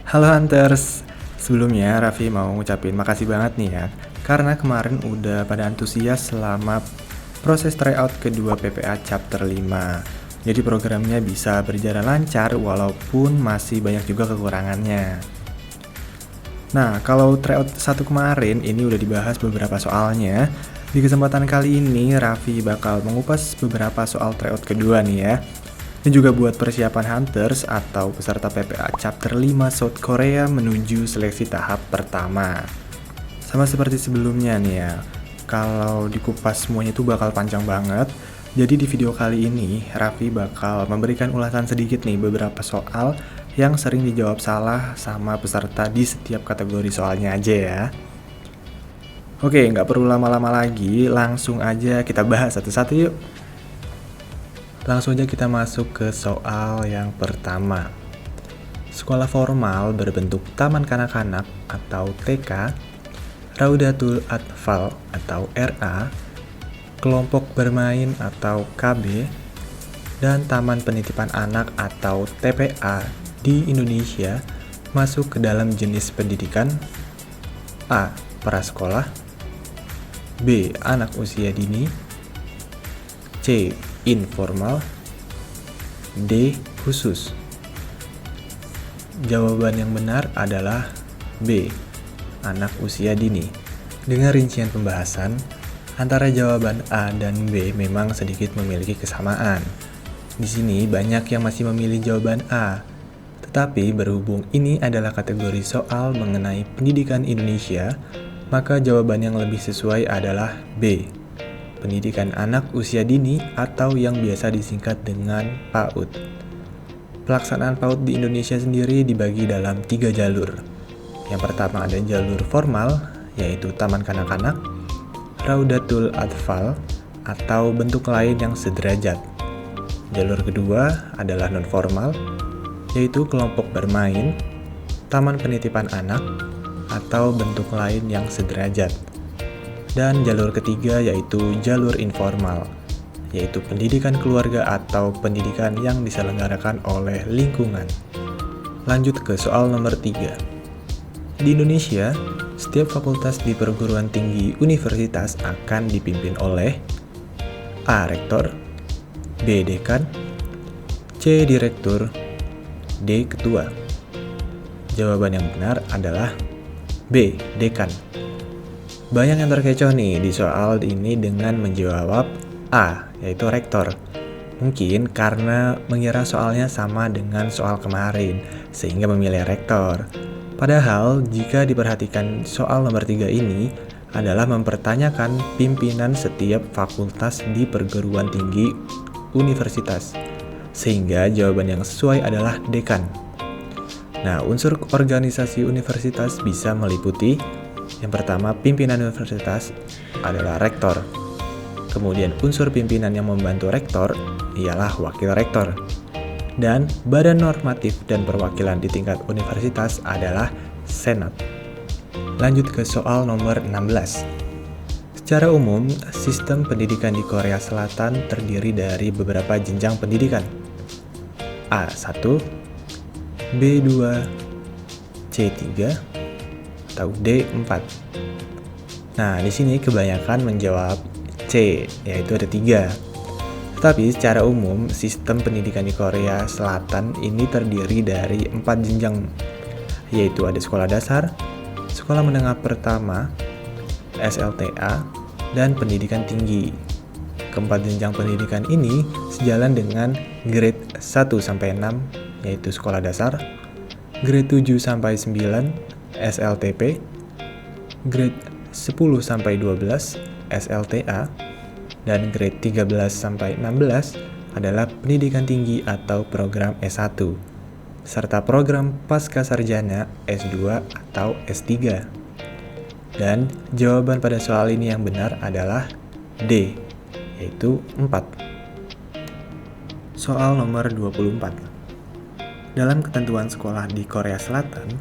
Halo Hunters, sebelumnya Raffi mau ngucapin makasih banget nih ya, karena kemarin udah pada antusias selama proses tryout kedua PPA Chapter 5. Jadi programnya bisa berjalan lancar walaupun masih banyak juga kekurangannya. Nah, kalau tryout satu kemarin ini udah dibahas beberapa soalnya. Di kesempatan kali ini Raffi bakal mengupas beberapa soal tryout kedua nih ya. Ini juga buat persiapan Hunters atau peserta PPA Chapter 5 South Korea menuju seleksi tahap pertama. Sama seperti sebelumnya nih ya, kalau dikupas semuanya itu bakal panjang banget. Jadi di video kali ini, Raffi bakal memberikan ulasan sedikit nih beberapa soal yang sering dijawab salah sama peserta di setiap kategori soalnya aja ya. Oke, nggak perlu lama-lama lagi, langsung aja kita bahas satu-satu yuk. Langsung aja kita masuk ke soal yang pertama. Sekolah formal berbentuk taman kanak-kanak atau TK, Raudatul Atfal atau RA, kelompok bermain atau KB, dan taman penitipan anak atau TPA di Indonesia masuk ke dalam jenis pendidikan A. Prasekolah, B. Anak usia dini, C. Informal, D. Khusus. Jawaban yang benar adalah B. Anak usia dini. Dengan rincian pembahasan, antara jawaban A dan B memang sedikit memiliki kesamaan. Di sini banyak yang masih memilih jawaban A. Tetapi berhubung ini adalah kategori soal mengenai pendidikan Indonesia, maka jawaban yang lebih sesuai adalah B. Pendidikan anak usia dini atau yang biasa disingkat dengan PAUD. Pelaksanaan PAUD di Indonesia sendiri dibagi dalam 3 jalur. Yang pertama ada jalur formal, yaitu taman kanak-kanak, Raudatul Atfal, atau bentuk lain yang sederajat. Jalur kedua adalah non-formal, yaitu kelompok bermain, taman penitipan anak, atau bentuk lain yang sederajat. Dan jalur ketiga yaitu jalur informal, yaitu pendidikan keluarga atau pendidikan yang diselenggarakan oleh lingkungan. Lanjut ke soal nomor 3. Di Indonesia, setiap fakultas di perguruan tinggi universitas akan dipimpin oleh A. Rektor, B. Dekan, C. Direktur, D. Ketua. Jawaban yang benar adalah B. Dekan. Banyak yang terkecoh nih di soal ini dengan menjawab A, yaitu rektor. Mungkin karena mengira soalnya sama dengan soal kemarin, sehingga memilih rektor. Padahal, jika diperhatikan soal nomor 3 ini adalah mempertanyakan pimpinan setiap fakultas di perguruan tinggi universitas. Sehingga jawaban yang sesuai adalah dekan. Nah, unsur organisasi universitas bisa meliputi yang pertama, pimpinan universitas adalah rektor. Kemudian unsur pimpinan yang membantu rektor ialah wakil rektor. Dan badan normatif dan perwakilan di tingkat universitas adalah senat. Lanjut ke soal nomor 16. Secara umum, sistem pendidikan di Korea Selatan terdiri dari beberapa jenjang pendidikan. A1, B2, C3, atau D4. Nah, di sini kebanyakan menjawab C, yaitu ada 3. Tetapi secara umum, sistem pendidikan di Korea Selatan ini terdiri dari 4 jenjang, yaitu ada sekolah dasar, sekolah menengah pertama, SLTA, dan pendidikan tinggi. Keempat jenjang pendidikan ini sejalan dengan grade 1-6, yaitu sekolah dasar, grade 7-9, SLTP, grade 10-12 SLTA, dan grade 13-16 adalah pendidikan tinggi atau program S1, serta program pascasarjana S2 atau S3. Dan jawaban pada soal ini yang benar adalah D, yaitu 4. Soal nomor 24. Dalam ketentuan sekolah di Korea Selatan,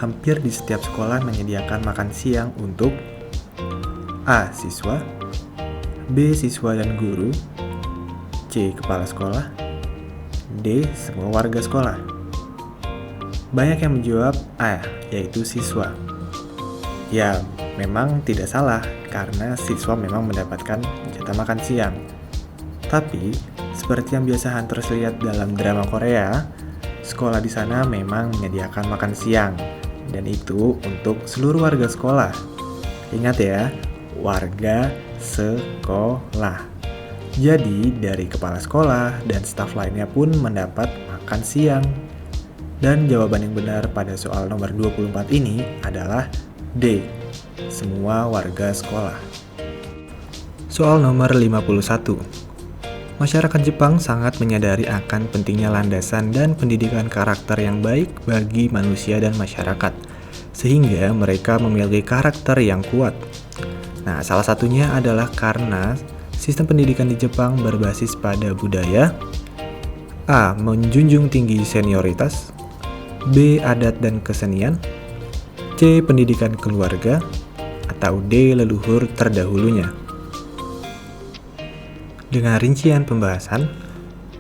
hampir di setiap sekolah menyediakan makan siang untuk A. Siswa, B. Siswa dan guru, C. Kepala sekolah, D. Semua warga sekolah. Banyak yang menjawab A, yaitu siswa. Ya, memang tidak salah karena siswa memang mendapatkan jatah makan siang. Tapi, seperti yang biasa Hunters lihat dalam drama Korea, sekolah di sana memang menyediakan makan siang, dan itu untuk seluruh warga sekolah. Ingat ya, warga sekolah. Jadi, dari kepala sekolah dan staf lainnya pun mendapat makan siang. Dan jawaban yang benar pada soal nomor 24 ini adalah D, semua warga sekolah. Soal nomor 51. Masyarakat Jepang sangat menyadari akan pentingnya landasan dan pendidikan karakter yang baik bagi manusia dan masyarakat, sehingga mereka memiliki karakter yang kuat. Nah, salah satunya adalah karena sistem pendidikan di Jepang berbasis pada budaya. A. Menjunjung tinggi senioritas. B. Adat dan kesenian. C. Pendidikan keluarga. Atau D. Leluhur terdahulunya. Dengan rincian pembahasan,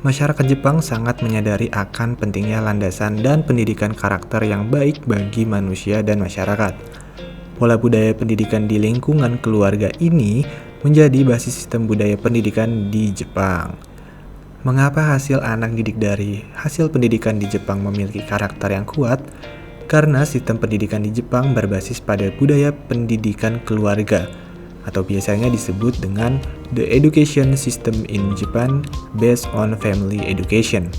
masyarakat Jepang sangat menyadari akan pentingnya landasan dan pendidikan karakter yang baik bagi manusia dan masyarakat. Pola budaya pendidikan di lingkungan keluarga ini menjadi basis sistem budaya pendidikan di Jepang. Mengapa hasil anak didik dari hasil pendidikan di Jepang memiliki karakter yang kuat? Karena sistem pendidikan di Jepang berbasis pada budaya pendidikan keluarga, atau biasanya disebut dengan the education system in Japan based on family education.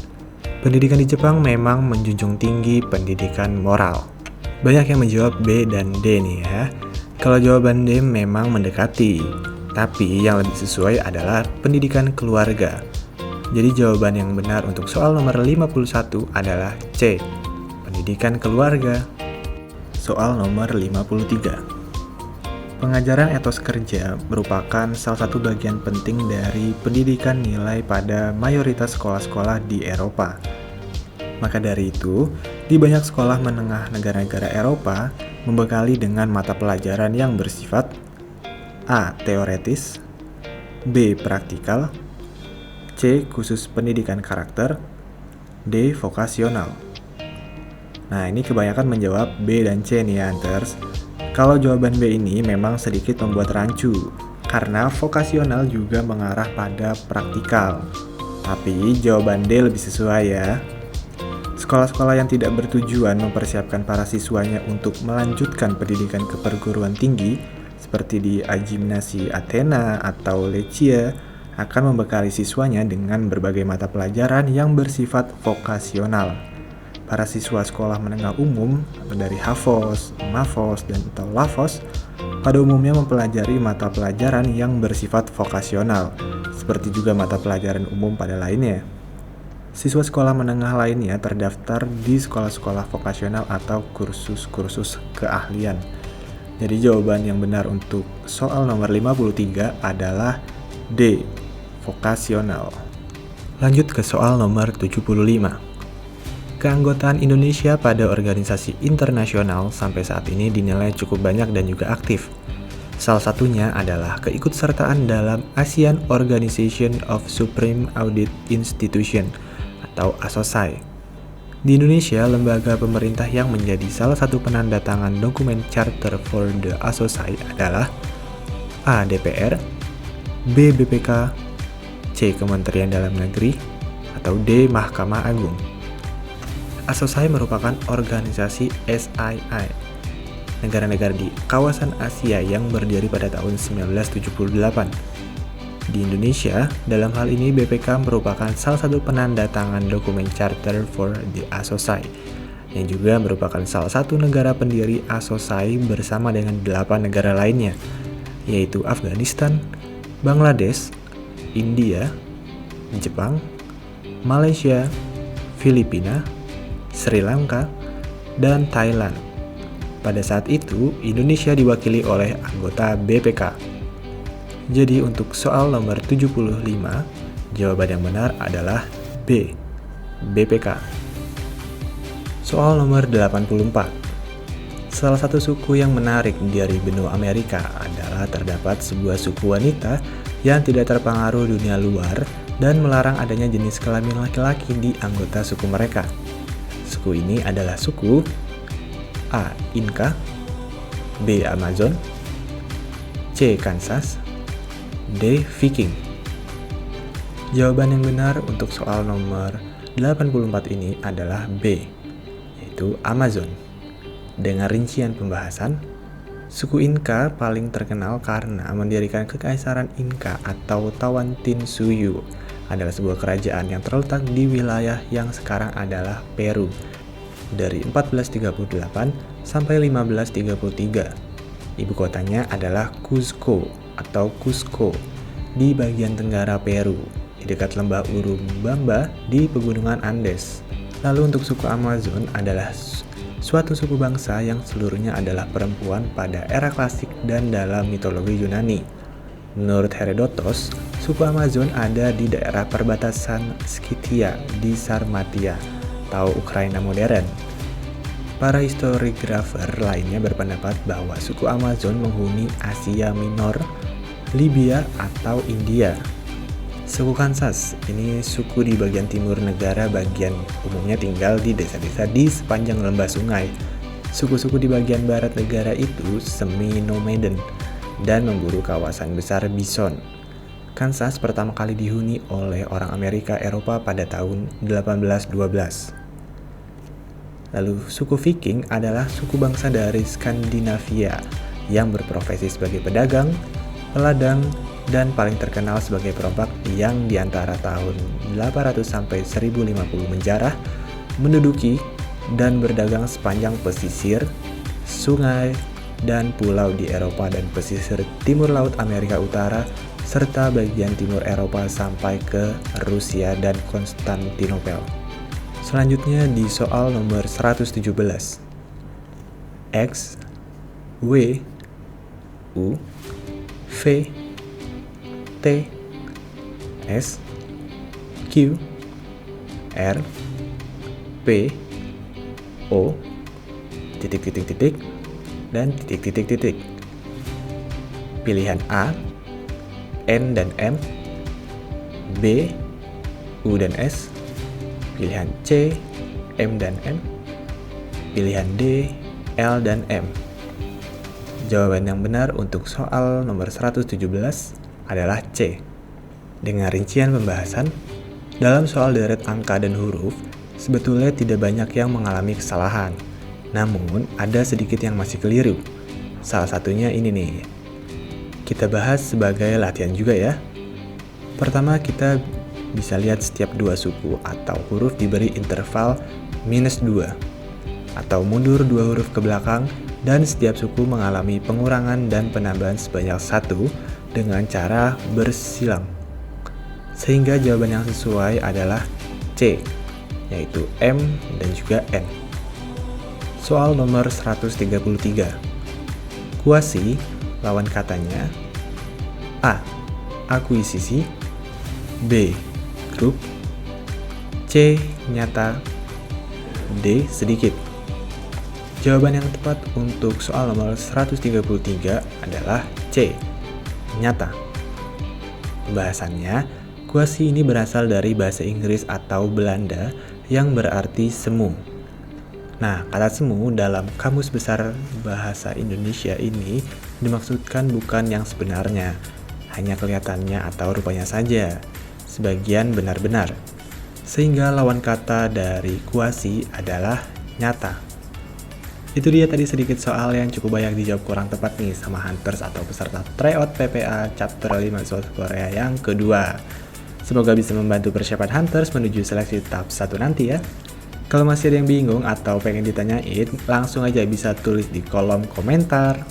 Pendidikan di Jepang memang menjunjung tinggi pendidikan moral. Banyak yang menjawab B dan D nih ya. Kalau jawaban D memang mendekati, tapi yang lebih sesuai adalah pendidikan keluarga. Jadi jawaban yang benar untuk soal nomor 51 adalah C, pendidikan keluarga. Soal nomor 53. Pengajaran etos kerja merupakan salah satu bagian penting dari pendidikan nilai pada mayoritas sekolah-sekolah di Eropa. Maka dari itu, di banyak sekolah menengah negara-negara Eropa membekali dengan mata pelajaran yang bersifat A. Teoretis, B. Praktikal, C. Khusus pendidikan karakter, D. Vokasional. Nah, ini kebanyakan menjawab B dan C nih ya, Hunters. Kalau jawaban B ini memang sedikit membuat rancu, karena vokasional juga mengarah pada praktikal. Tapi jawaban D lebih sesuai ya. Sekolah-sekolah yang tidak bertujuan mempersiapkan para siswanya untuk melanjutkan pendidikan ke perguruan tinggi, seperti di Gimnasi Athena atau Lechia, akan membekali siswanya dengan berbagai mata pelajaran yang bersifat vokasional. Para siswa sekolah menengah umum dari HAVOS, MAVOS, dan atau LAVOS pada umumnya mempelajari mata pelajaran yang bersifat vokasional, seperti juga mata pelajaran umum pada lainnya. Siswa sekolah menengah lainnya terdaftar di sekolah-sekolah vokasional atau kursus-kursus keahlian. Jadi jawaban yang benar untuk soal nomor 53 adalah D, vokasional. Lanjut ke soal nomor 75. Keanggotaan Indonesia pada organisasi internasional sampai saat ini dinilai cukup banyak dan juga aktif. Salah satunya adalah keikutsertaan dalam ASEAN Organization of Supreme Audit Institution atau ASOSAI. Di Indonesia, lembaga pemerintah yang menjadi salah satu penanda tangan dokumen Charter for the ASOSAI adalah A. DPR, B. BPK, C. Kementerian Dalam Negeri, atau D. Mahkamah Agung. ASOSAI merupakan organisasi SII negara-negara di kawasan Asia yang berdiri pada tahun 1978. Di Indonesia, dalam hal ini BPK merupakan salah satu penanda tangan dokumen Charter for the ASOSAI, yang juga merupakan salah satu negara pendiri ASOSAI bersama dengan 8 negara lainnya, yaitu Afghanistan, Bangladesh, India, Jepang, Malaysia, Filipina, Sri Lanka, dan Thailand. Pada saat itu, Indonesia diwakili oleh anggota BPK. Jadi untuk soal nomor 75, jawaban yang benar adalah B, BPK. Soal nomor 84. Salah satu suku yang menarik dari benua Amerika adalah terdapat sebuah suku wanita yang tidak terpengaruh dunia luar dan melarang adanya jenis kelamin laki-laki di anggota suku mereka. suku ini adalah suku A. Inca, B. Amazon, C. Kansas, D. Viking. Jawaban yang benar untuk soal nomor 84 ini adalah B, yaitu Amazon. Dengan rincian pembahasan, suku Inca paling terkenal karena mendirikan Kekaisaran Inca atau Tawantinsuyu adalah sebuah kerajaan yang terletak di wilayah yang sekarang adalah Peru dari 1438 sampai 1533. Ibu kotanya adalah Cusco atau Cusco di bagian tenggara Peru, di dekat lembah Urubamba di pegunungan Andes. Lalu untuk suku Amazon adalah suatu suku bangsa yang seluruhnya adalah perempuan pada era klasik dan dalam mitologi Yunani. Menurut Herodotos, suku Amazon ada di daerah perbatasan Skythia di Sarmatia atau Ukraina modern. Para historiografer lainnya berpendapat bahwa suku Amazon menghuni Asia Minor, Libya, atau India. Suku Kansas, ini suku di bagian timur negara bagian umumnya tinggal di desa-desa di sepanjang lembah sungai. Suku-suku di bagian barat negara itu semi-nomaden dan memburu kawasan besar bison. Kansas pertama kali dihuni oleh orang Amerika Eropa pada tahun 1812. Lalu suku Viking adalah suku bangsa dari Skandinavia yang berprofesi sebagai pedagang, peladang, dan paling terkenal sebagai perompak yang di antara tahun 800 sampai 1050 menjarah, menduduki, dan berdagang sepanjang pesisir, sungai, dan pulau di Eropa dan pesisir timur laut Amerika Utara, serta bagian timur Eropa sampai ke Rusia dan Konstantinopel. Selanjutnya di soal nomor 117. X, W, U, V, T, S, Q, R, P, O, titik-titik-titik, dan titik-titik-titik. Pilihan A, N dan M, B, U dan S, pilihan C, M dan N, pilihan D, L dan M. Jawaban yang benar untuk soal nomor 117 adalah C. Dengan rincian pembahasan, dalam soal deret angka dan huruf, sebetulnya tidak banyak yang mengalami kesalahan. Namun, ada sedikit yang masih keliru. Salah satunya ini nih. Kita bahas sebagai latihan juga ya. Pertama, kita bisa lihat setiap dua suku atau huruf diberi interval -2 atau mundur 2 huruf ke belakang, dan setiap suku mengalami pengurangan dan penambahan sebanyak 1 dengan cara bersilang. Sehingga jawaban yang sesuai adalah C, yaitu M dan juga N. Soal nomor 133. Kuasi lawan katanya A. Akuisisi, B. Grup, C. Nyata, D. Sedikit. Jawaban yang tepat untuk soal nomor 133 adalah C. Nyata. Pembahasannya, kuasi ini berasal dari bahasa Inggris atau Belanda yang berarti semu. Nah, kata semu dalam Kamus Besar Bahasa Indonesia ini dimaksudkan bukan yang sebenarnya, hanya kelihatannya atau rupanya saja, sebagian benar-benar. Sehingga lawan kata dari kuasi adalah nyata. Itu dia tadi sedikit soal yang cukup banyak dijawab kurang tepat nih sama Hunters atau peserta tryout PPA Chapter 5 South Korea yang kedua. Semoga bisa membantu persiapan Hunters menuju seleksi tahap 1 nanti ya. Kalau masih ada yang bingung atau pengen ditanyain, langsung aja bisa tulis di kolom komentar.